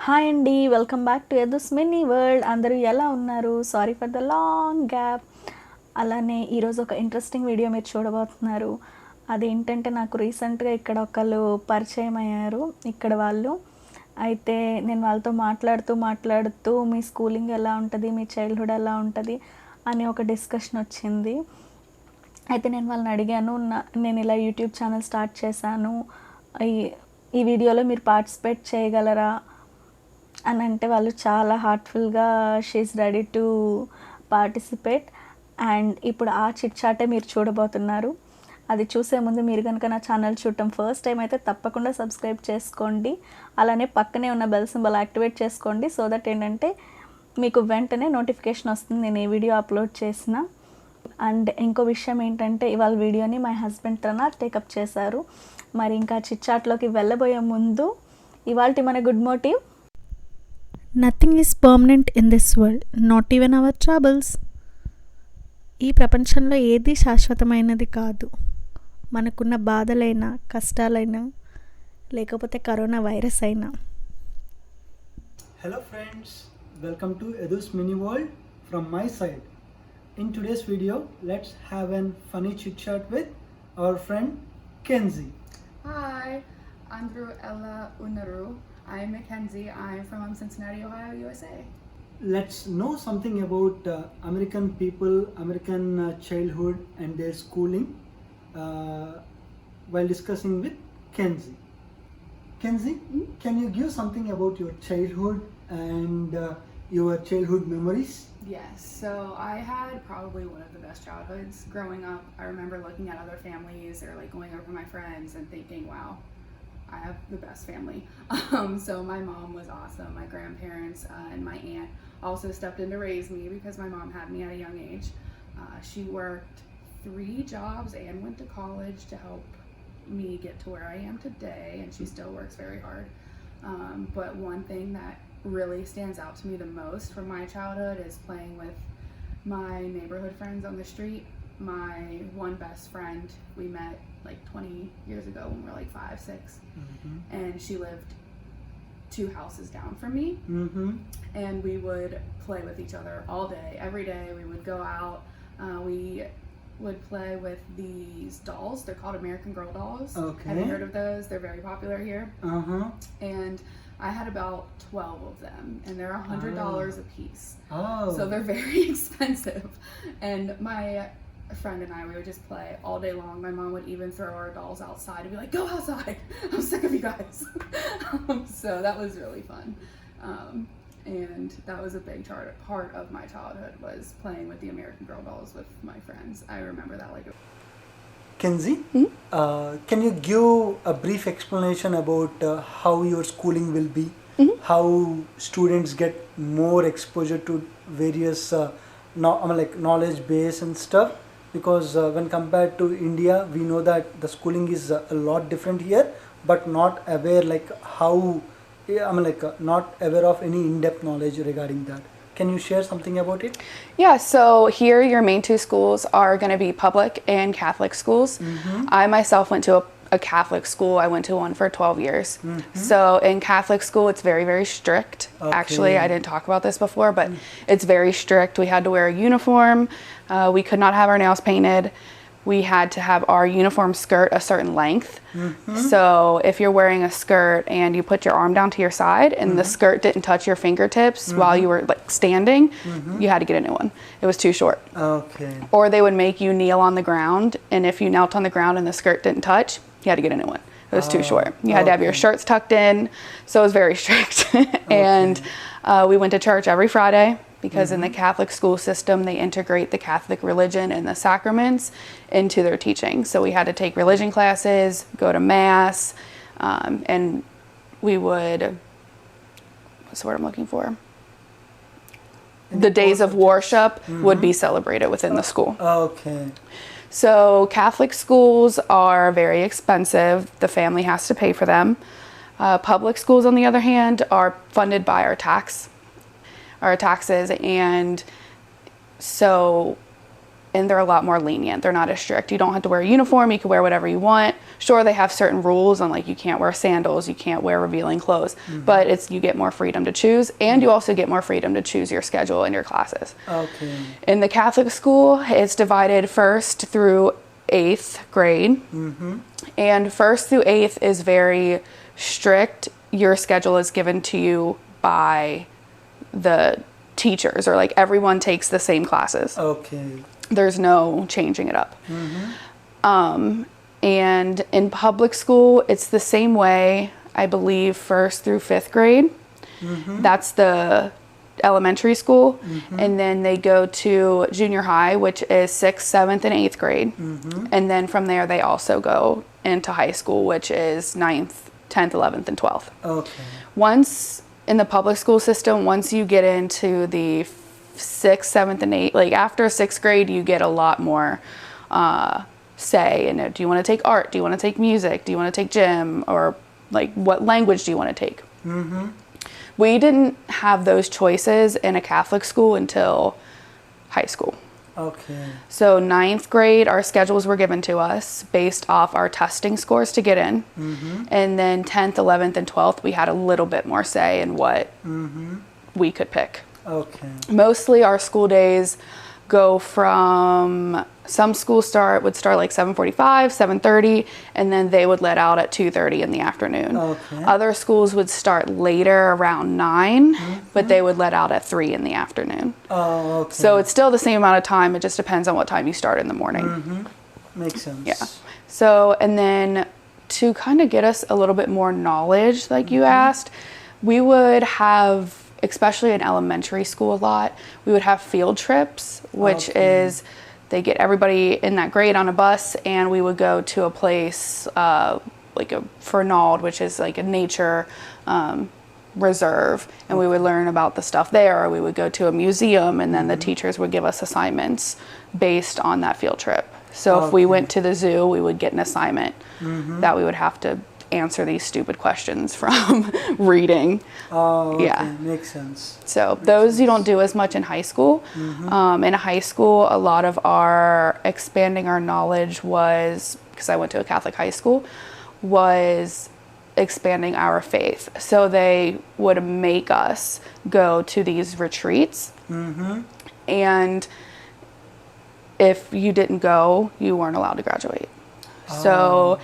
Hi అండి, welcome back to Yadu's mini world. అందరూ ఎలా ఉన్నారు? Sorry for the long gap. అలానే ఈరోజు ఒక ఇంట్రెస్టింగ్ వీడియో మీరు చూడబోతున్నారు. అదేంటంటే నాకు రీసెంట్గా ఇక్కడ ఒకళ్ళు పరిచయం అయ్యారు, ఇక్కడ వాళ్ళు. అయితే నేను వాళ్ళతో మాట్లాడుతూ మీ స్కూలింగ్ ఎలా ఉంటుంది, మీ చైల్డ్హుడ్ ఎలా ఉంటుంది అని ఒక డిస్కషన్ వచ్చింది. అయితే నేను వాళ్ళని అడిగాను, నేను ఇలా యూట్యూబ్ ఛానల్ స్టార్ట్ చేశాను, ఈ వీడియోలో మీరు పార్టిసిపేట్ చేయగలరా అని అంటే వాళ్ళు చాలా హార్ట్ఫుల్గా she's ready to participate. And ఇప్పుడు ఆ చిట్ చాటే మీరు చూడబోతున్నారు. అది చూసే ముందు మీరు కనుక నా ఛానల్ చూడటం ఫస్ట్ టైం అయితే తప్పకుండా సబ్స్క్రైబ్ చేసుకోండి. అలానే పక్కనే ఉన్న బెల్ సింబల్ యాక్టివేట్ చేసుకోండి. సో దట్ ఏంటంటే మీకు వెంటనే నోటిఫికేషన్ వస్తుంది నేను ఏ వీడియో అప్లోడ్ చేసిన. అండ్ ఇంకో విషయం ఏంటంటే ఇవాళ వీడియోని మై హస్బెండ్ తన టేకప్ చేశారు. మరి ఇంకా చిట్ చాట్లోకి వెళ్ళబోయే ముందు ఇవాల్టి మన good motive, nothing is permanent in this world, not even our troubles. ఈ ప్రపంచంలో ఏది శాశ్వతమైనది కాదు. మనకున్న బాధలైనా, కష్టాలైనా, లేకపోతే కరోనా వైరస్ అయినా. Hello friends, welcome to Yadu's Mini World from my side. In today's video, let's have a funny chit chat with our friend Kenzie. Hi, Andrew Ella Unaru. I'm Mackenzie. I'm from Cincinnati, Ohio, USA. Let's know something about American people, American childhood and their schooling while discussing with Kenzie. Kenzie, can you give something about your childhood and your childhood memories? Yes, so I had probably one of the best childhoods. Growing up, I remember looking at other families or like going over my friends and thinking, wow, I have the best family. So my mom was awesome. My grandparents and my aunt also stepped in to raise me because my mom had me at a young age. She worked 3 jobs and went to college to help me get to where I am today, and she still works very hard. But one thing that really stands out to me the most from my childhood is playing with my neighborhood friends on the street. My one best friend, we met like 20 years ago when we were like 5, 6, and she lived 2 houses down from me. And we would play with each other all day, every day. We would go out. We would play with these dolls. They're called American Girl dolls. Okay. Have you heard of those? They're very popular here. And I had about 12 of them, and they're $100 a piece. Oh. So they're very expensive. And my friend and I, we would just play all day long. My mom would even throw our dolls outside and be like, go outside, I'm sick of you guys. So that was really fun. And that was a big part of my childhood, was playing with the American Girl dolls with my friends. I remember that like Kenzie, can you give a brief explanation about how your schooling will be? How students get more exposure to various knowledge base and stuff? Because when compared to India, we know that the schooling is a lot different here, but not aware not aware of any in-depth knowledge regarding that. Can you share something about it? Yeah, so here your main 2 schools are going to be public and Catholic schools. I myself went to a Catholic school. I went to one for 12 years. So in Catholic school, it's very, very strict. Okay. Actually, I didn't talk about this before, but it's very strict. We had to wear a uniform. We could not have our nails painted. We had to have our uniform skirt a certain length. So if you're wearing a skirt and you put your arm down to your side and the skirt didn't touch your fingertips while you were like standing, you had to get a new one. It was too short. Okay. Or they would make you kneel on the ground, and if you knelt on the ground and the skirt didn't touch, you had to get a new one. It was too short. You had to have your shirts tucked in, so it was very strict. And we went to church every Friday, because in the Catholic school system, they integrate the Catholic religion and the sacraments into their teaching. So we had to take religion classes, go to mass, and we would, what's the word I'm looking for? The days of worship would be celebrated within the school. Okay. So Catholic schools are very expensive. The family has to pay for them. Public schools, on the other hand, are funded by our taxes, and so and they're a lot more lenient. They're not as strict. You don't have to wear a uniform. You can wear whatever you want. Sure, they have certain rules on, like, you can't wear sandals, you can't wear revealing clothes, but you get more freedom to choose, and you also get more freedom to choose your schedule and your classes. Okay. In the Catholic school, it's divided 1st through 8th grade, and 1st through 8th is very strict. Your schedule is given to you by the teachers, or like everyone takes the same classes. Okay. There's no changing it up. And in public school, it's the same way, I believe, 1st through 5th grade. That's the elementary school. And then they go to junior high, which is 6th, 7th, and 8th grade. And then from there, they also go into high school, which is 9th, 10th, 11th, and 12th. Okay. Once in the public school system, once you get into the 6th, 7th, and 8th, like after 6th grade, you get a lot more say in it. Do you want to take art? Do you want to take music? Do you want to take gym? Or like what language do you want to take? We didn't have those choices in a Catholic school until high school. Okay. So 9th grade, our schedules were given to us based off our testing scores to get in. And then 10th, 11th, and 12th, we had a little bit more say in what we could pick. Okay. Mostly our school days go from, some schools would start like 7:45, 7:30, and then they would let out at 2:30 in the afternoon. Okay. Other schools would start later, around 9, but they would let out at 3 in the afternoon. Oh, okay. So it's still the same amount of time. It just depends on what time you start in the morning. Makes sense. Yeah. So, and then to kind of get us a little bit more knowledge, like you asked, we would have, especially in elementary school a lot, we would have field trips, which is they get everybody in that grade on a bus, and we would go to a place like a Fernald, which is like a nature reserve, and we would learn about the stuff there, or we would go to a museum, and then the teachers would give us assignments based on that field trip. So if we went to the zoo, we would get an assignment that we would have to answer these stupid questions from reading. Oh, okay. Yeah. Makes sense. So those you don't do as much in high school. In high school, a lot of our expanding our knowledge was, because I went to a Catholic high school, was expanding our faith. So they would make us go to these retreats, and if you didn't go, you weren't allowed to graduate. So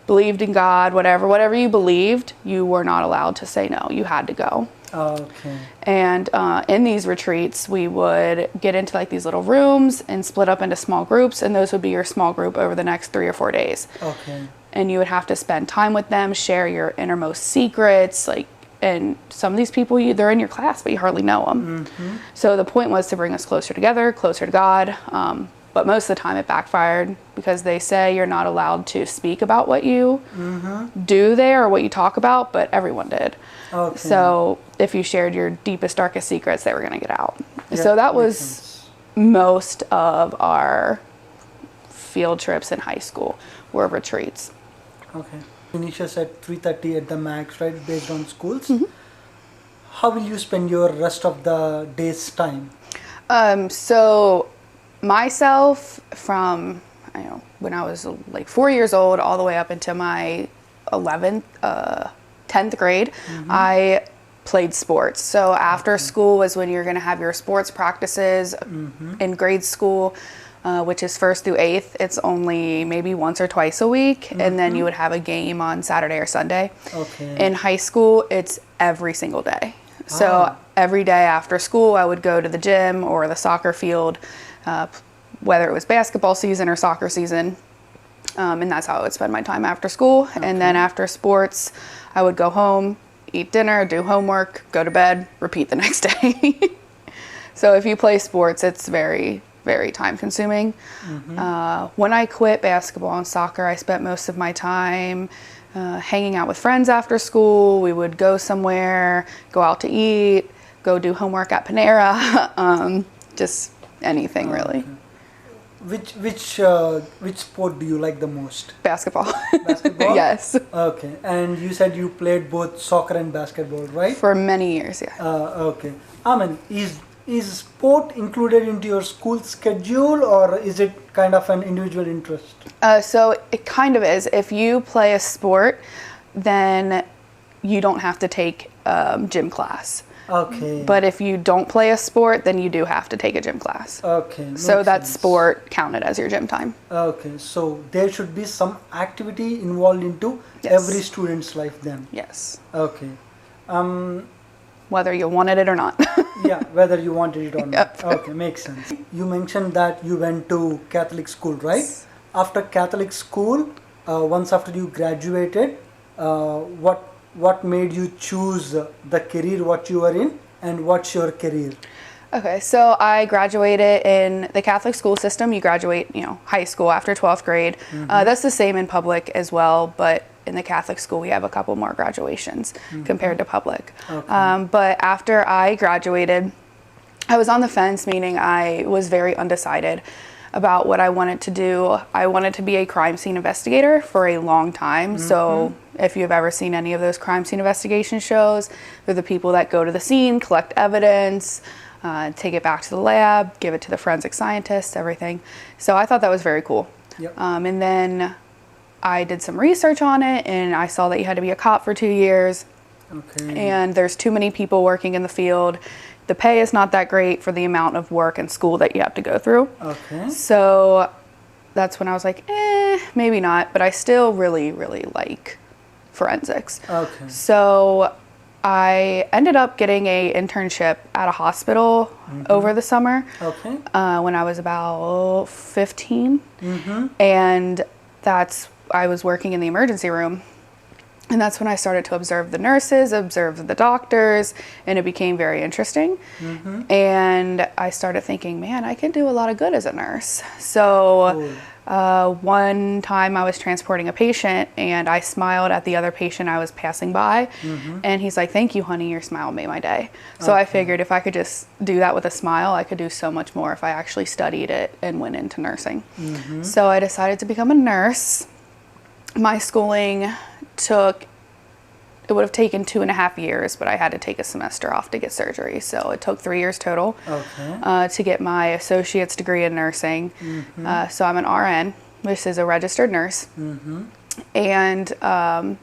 believed in God, whatever you believed, you were not allowed to say no. You had to go. Okay. And in these retreats, we would get into like these little rooms and split up into small groups, and those would be your small group over the next 3 or 4 days. Okay. And you would have to spend time with them, share your innermost secrets, like, and some of these people, they're in your class, but you hardly know them. So the point was to bring us closer together, closer to God. But most of the time it backfired, because they say you're not allowed to speak about what you do there or what you talk about, but everyone did. Okay. So if you shared your deepest, darkest secrets, they were going to get out. Yeah, So that makes was sense. most of our field trips in high school were retreats. Okay. Finish us at 3:30 at the max, right? Based on schools. How will you spend your rest of the day's time? So myself, from when I was like 4 years old all the way up into my 10th grade, I played sports. So after school was when you're going to have your sports practices. In grade school, which is 1st through 8th, it's only maybe once or twice a week, and then you would have a game on Saturday or Sunday. Okay. In high school, it's every single day. So every day after school, I would go to the gym or the soccer field, whether it was basketball season or soccer season, and that's how I would spend my time after school. And then after sports, I would go home, eat dinner, do homework, go to bed, repeat the next day. So if you play sports, it's very, very time consuming. When I quit basketball and soccer, I spent most of my time hanging out with friends after school. We would go somewhere, go out to eat, go do homework at Panera, just anything really. Which sport do you like the most? Basketball. Basketball? Yes. Okay. And you said you played both soccer and basketball, right? For many years, yeah. Okay. I mean, is sport included into your school schedule, or is it kind of an individual interest? So it kind of is. If you play a sport, then you don't have to take gym class. Okay. But if you don't play a sport, then you do have to take a gym class. Okay. So makes that sense. sport counted as your gym time. Okay, so there should be some activity involved into Yes. every student's life then. Yes. Okay. Whether you wanted it or not. Yeah, whether you wanted it or not. Yep. Okay, makes sense. You mentioned that you went to Catholic school, right? After Catholic school, once after you graduated, what made you choose the career what you are in, and what's your career? Okay, so I graduated in the Catholic school system. You graduate, high school after 12th grade. That's the same in public as well, but in the Catholic school, we have a couple more graduations compared to public. Okay. But after I graduated, I was on the fence, meaning I was very undecided about what I wanted to do. I wanted to be a crime scene investigator for a long time. So if you've ever seen any of those crime scene investigation shows, they're the people that go to the scene, collect evidence, take it back to the lab, give it to the forensic scientists, everything. So I thought that was very cool. Yep. And then I did some research on it, and I saw that you had to be a cop for 2 years, Okay. and there's too many people working in the field. The pay is not that great for the amount of work and school that you have to go through. Okay. So that's when I was like, maybe not, but I still really, really like forensics. Okay. So I ended up getting a internship at a hospital over the summer Okay. when I was about 15. Mm-hmm. And I was working in the emergency room. And that's when I started to observe the nurses, observe the doctors, and it became very interesting. And I started thinking, man, I can do a lot of good as a nurse. So one time I was transporting a patient, and I smiled at the other patient I was passing by. And he's like, thank you, honey, your smile made my day. So I figured if I could just do that with a smile, I could do so much more if I actually studied it and went into nursing. So I decided to become a nurse. My schooling it would have taken 2.5 years, but I had to take a semester off to get surgery. So it took 3 years total to get my associate's degree in nursing. So I'm an RN, which is a registered nurse. And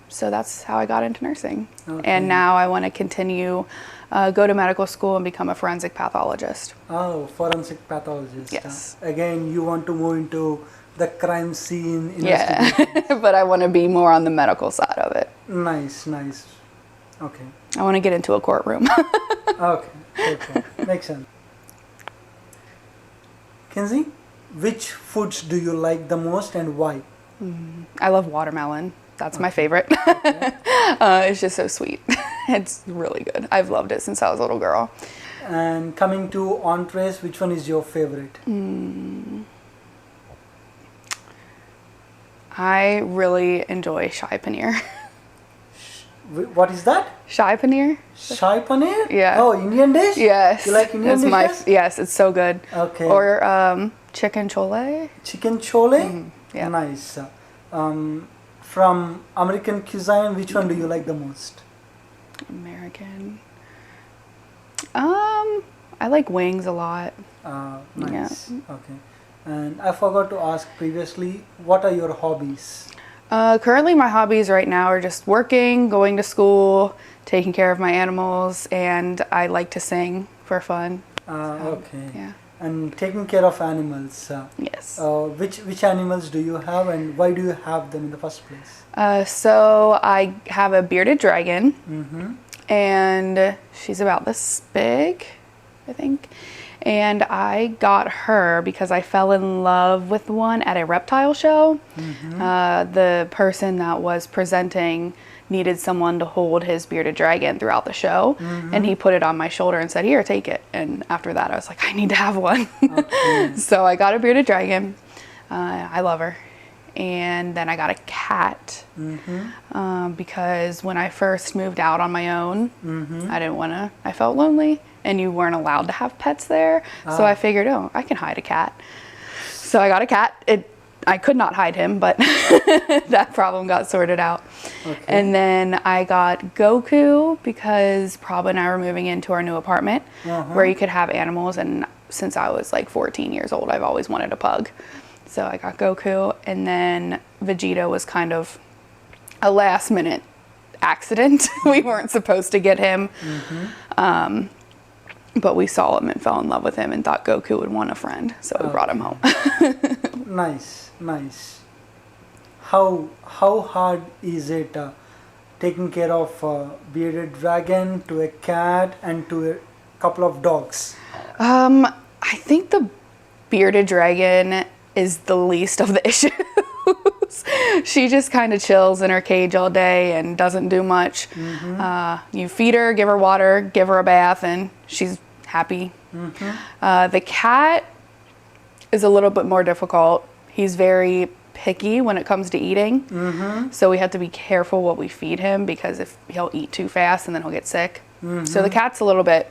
so that's how I got into nursing. And now I want to continue, go to medical school and become a forensic pathologist. Oh, forensic pathologist. Yes. Again, you want to move into the crime scene Yeah, investigation. but I want to be more on the medical side of it. Nice, nice. Okay. I want to get into a courtroom. Okay. Makes sense. Kenzie, which foods do you like the most and why? I love watermelon. That's my favorite. It's just so sweet. It's really good. I've loved it since I was a little girl. And coming to entrees, which one is your favorite? I really enjoy Shai Paneer. What is that? Shai Paneer? Shai paneer? Yeah. Oh, Indian dish? Yes. You like Indian dishes? Yes, it's so good. Okay. Or chicken chole. Chicken chole? Yeah. Nice. From American cuisine, which one do you like the most? American. I like wings a lot. Nice. Okay. And I forgot to ask previously, what are your hobbies? Currently my hobbies right now are just working, going to school, taking care of my animals, and I like to sing for fun. Okay. Yeah. And taking care of animals. Yes. Which animals do you have, and why do you have them in the first place? So I have a bearded dragon, and she's about this big, I think. And I got her because I fell in love with one at a reptile show. The person that was presenting needed someone to hold his bearded dragon throughout the show. And he put it on my shoulder and said, here, take it. And after that, I was like, I need to have one. So I got a bearded dragon. I love her. And then I got a cat because when I first moved out on my own, I felt lonely. And you weren't allowed to have pets there. So I figured, I can hide a cat. So I got a cat. I could not hide him, but that problem got sorted out. Okay. And then I got Goku because Prabha and I were moving into our new apartment where you could have animals. And since I was like 14 years old, I've always wanted a pug. So I got Goku. And then Vegeta was kind of a last minute accident. We weren't supposed to get him. But we saw him and fell in love with him and thought Goku would want a friend. So we brought him home. Nice, nice. How hard is it taking care of a bearded dragon, to a cat, and to a couple of dogs? I think the bearded dragon is the least of the issues. She just kind of chills in her cage all day and doesn't do much. You feed her, give her water, give her a bath, and she's happy. The cat is a little bit more difficult. He's very picky when it comes to eating. So we have to be careful what we feed him because if he'll eat too fast and then he'll get sick. So the cat's a little bit,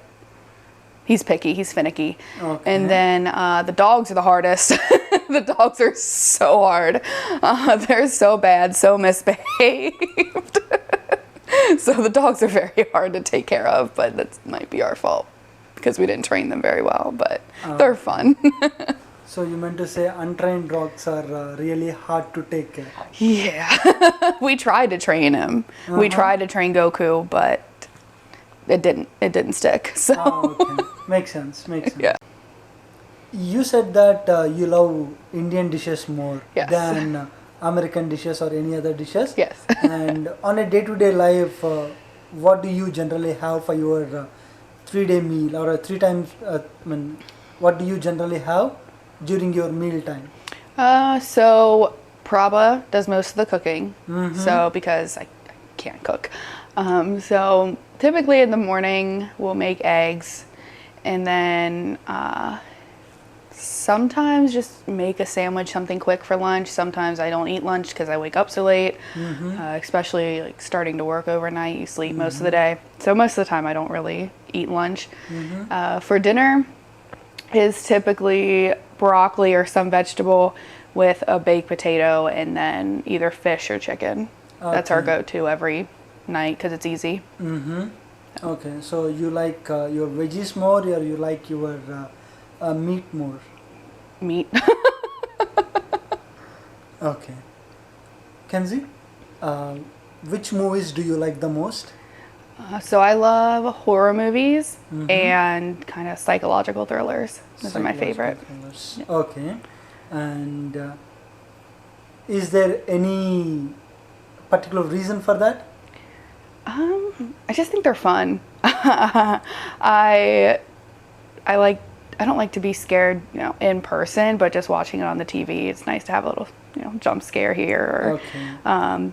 he's picky, he's finicky. Okay. And then the dogs are the hardest. The dogs are so hard. They're so bad, so misbehaved. So the dogs are very hard to take care of, but that might be our fault because we didn't train them very well, but they're fun. So you meant to say untrained dogs are really hard to take care of? Yeah. We tried to train him. We tried to train Goku, but it didn't stick. So Okay. Makes sense. yeah. You said that you love Indian dishes more Yes. than American dishes or any other dishes. Yes. And on a day-to-day life, what do you generally have for your 3-day meal or 3 times? What do you generally have during your meal time? So Prabha does most of the cooking. So because I can't cook. So typically in the morning we'll make eggs and then sometimes just make a sandwich, something quick for lunch. Sometimes I don't eat lunch because I wake up so late, especially like starting to work overnight. You sleep most of the day. So most of the time I don't really eat lunch. For dinner is typically broccoli or some vegetable with a baked potato and then either fish or chicken. That's our go-to every night because it's easy. Okay, so you like your veggies more or you like your meat more? Meat. Okay. Kenzie, which movies do you like the most? So I love horror movies and kind of psychological thrillers. Those are my favorite. Yeah. Okay. And is there any particular reason for that? I just think they're fun. I don't like to be scared, in person, but just watching it on the TV, it's nice to have a little, jump scare here. Or, Okay.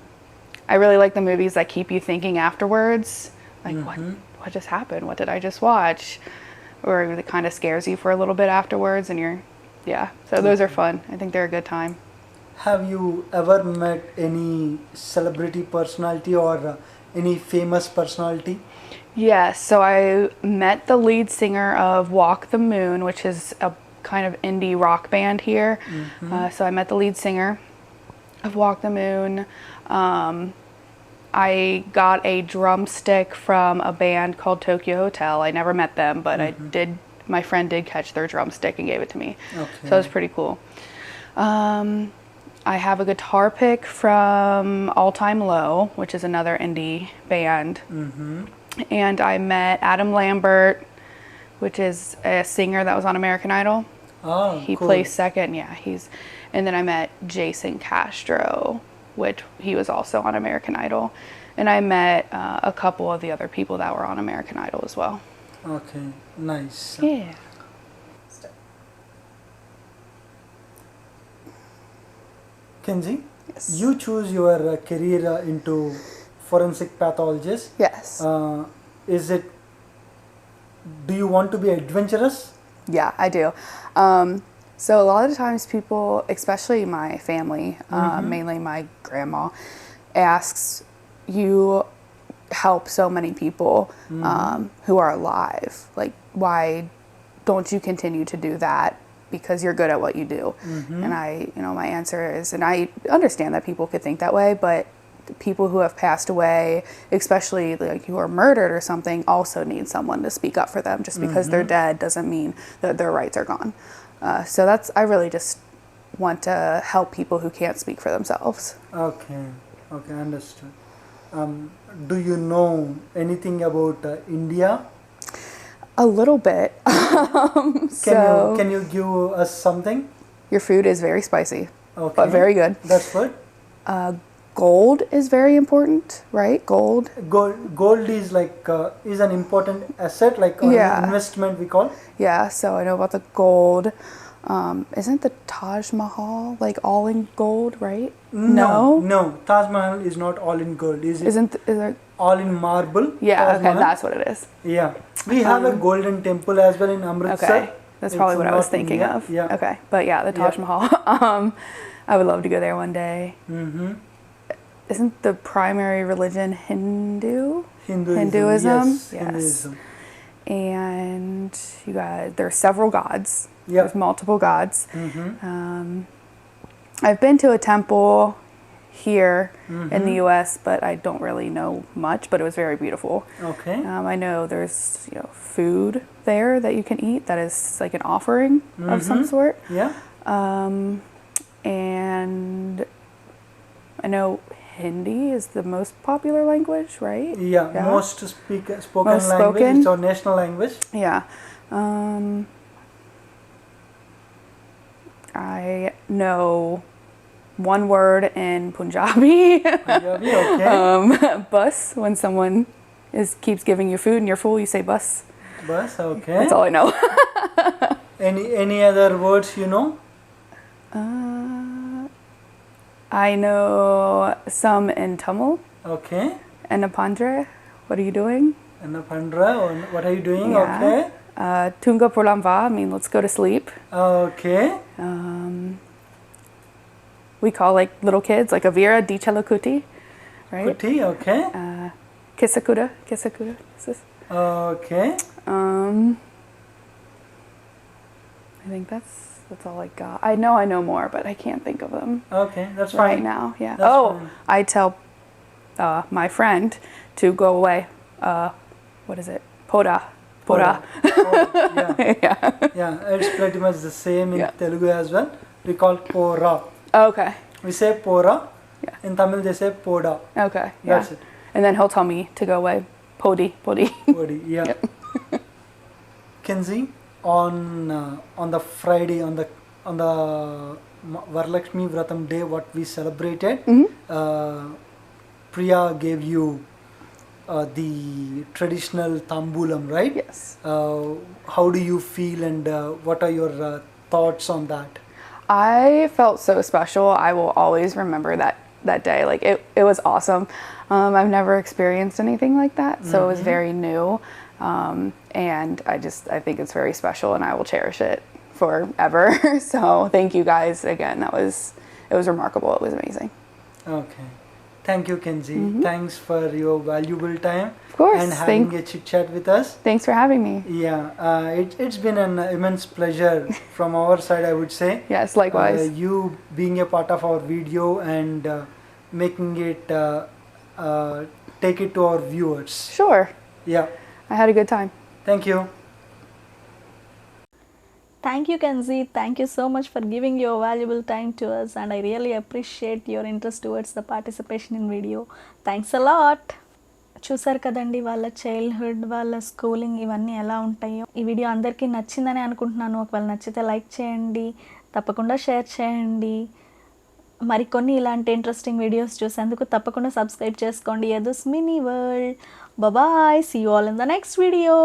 I really like the movies that keep you thinking afterwards, like what just happened? What did I just watch? Or it kind of scares you for a little bit afterwards, and so those are fun. I think they're a good time. Have you ever met any celebrity personality or any famous personality? Yes, so I met the lead singer of Walk the Moon, which is a kind of indie rock band here. So I met the lead singer of Walk the Moon. I got a drumstick from a band called Tokyo Hotel. I never met them, but my friend did catch their drumstick and gave it to me. Okay. So it was pretty cool. I have a guitar pick from All Time Low, which is another indie band. And I met Adam Lambert, which is a singer that was on American Idol. Oh, He cool. placed second. Yeah, and then I met Jason Castro, which he was also on American Idol. And I met a couple of the other people that were on American Idol as well. Okay, nice. Yeah. Kenzie, Yes. you choose your career into forensic pathologist. Yes. Do you want to be adventurous? Yeah, I do. So a lot of the times people, especially my family, mainly my grandma, asks, you help so many people who are alive. Like, why don't you continue to do that because you're good at what you do. And my answer is, and I understand that people could think that way, but people who have passed away, especially like who are murdered or something, also need someone to speak up for them. Just because they're dead doesn't mean that their rights are gone. So I really just want to help people who can't speak for themselves. Okay, understood. Do you know anything about India? A little bit. Can you give us something? Your food is very spicy, Okay, but very good. That's good. Gold is very important, right? Gold. Gold is like is an important asset, like an investment we call. Yeah, so I know about the gold. Isn't the Taj Mahal like all in gold, right? No. Taj Mahal is not all in gold. Is it all in marble? Yeah, Taj okay, Mahal? that's what it is. Yeah, we have a golden temple as well in Amritsar. Okay, that's probably what I was thinking of. Yeah. Okay, but yeah, the Taj Mahal. I would love to go there one day. Isn't the primary religion Hinduism? Yes. Yes. Hinduism. And you guys, there are several gods. Yeah. There's multiple gods. I've been to a temple here in the U.S., but I don't really know much. But it was very beautiful. Okay. I know there's food there that you can eat that is like an offering of some sort. Yeah. And I know Hindi is the most popular language, right? Yeah. Most spoken language. spoken. It's our national language. Yeah. I know one word in Punjabi. Punjabi, okay. Bus, when someone keeps giving you food and you're full, you say bus. Bus, okay. That's all I know. Any other words you know? I know some in Tamil. Okay. Enapandre, what are you doing? Anapandra, what are you doing? Yeah. Okay. Tunga Pulamva, I mean, let's go to sleep. Okay. We call like little kids, like Avira, Dichalakuti, right? Kuti, okay. Kisakuda. Okay. I think that's all I got. I know more, but I can't think of them Okay, that's right fine. now. Yeah. That's fine. I tell my friend to go away. What is it? Poda. Yeah. Yeah. It's pretty much the same in Telugu as well. We call pora. Okay. We say pora. Yeah. In Tamil they say poda. Okay. Yeah. That's it. And then he'll tell me to go away. Podi. Podi, yeah. Kenzie, on the Friday, on the Varalakshmi Vratam day, what we celebrated, Priya gave you the traditional tambulam, right? Yes. How do you feel, and what are your thoughts on that? I felt so special. I will always remember that day. Like it was awesome. I've never experienced anything like that, so it was very new. And I think it's very special, and I will cherish it forever. So thank you guys again. It was remarkable. It was amazing. Okay. Thank you, Kenzie. Thanks for your valuable time. Of course. And having a chit chat with us. Thanks for having me. Yeah, it's been an immense pleasure from our side, I would say. Yes, likewise. You being a part of our video and making it take it to our viewers. Sure. Yeah. I had a good time. Thank you. Thank you, Kenzie. Thank you so much for giving your valuable time to us, and I really appreciate your interest towards the participation in video. Thanks a lot. చూసారు కదండి వాళ్ళ childhood, వాళ్ళ schooling ఇవన్నీ ఎలా ఉంటాయో. ఈ video అందరికీ నచ్చిందని అనుకుంటున్నాను. ఒకవేళ నచ్చితే లైక్ చేయండి, తప్పకుండా షేర్ చేయండి. మరికొన్ని ఇలాంటి ఇంట్రెస్టింగ్ వీడియోస్ చూసేందుకు తప్పకుండా సబ్స్క్రైబ్ చేసుకోండి. Yadu's mini world. Bye. See you all in the next video.